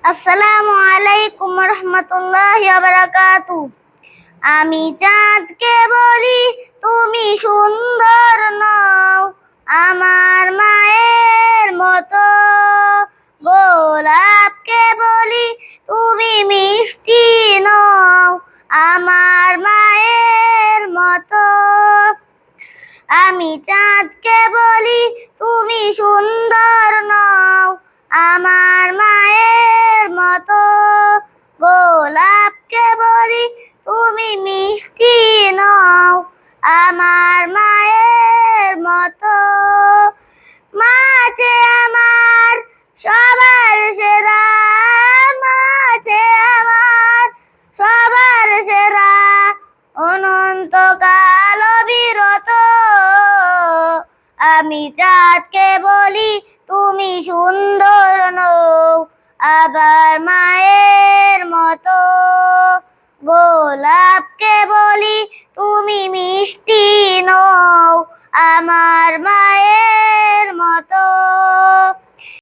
আসসালামু আলাইকুম রহমতুল্লাহি ওয়া বারাকাতুহু। আমি চাঁদকে বলি তুমি সুন্দর নও, আমার মায়ের মতো। গোলাপকে বলি তুমি মিষ্টি নও, আমার মায়ের মতো। আমি চাঁদকে বলি তুমি সুন্দর নও, আমার মায়ের মতো। গোলাপকে বলি তুমি মিষ্টি নও, আমার মায়ের মতো। মা যে আমার সবার সেরা, মা যে আমার সবার সেরা, অনন্তকাল অবিরত। আমি চাঁদকে বলি তুমি সুন্দর নও, আবার মায়ের মতো। গোলাপকে বলি তুমি মিষ্টি নও, আমার মায়ের মতো।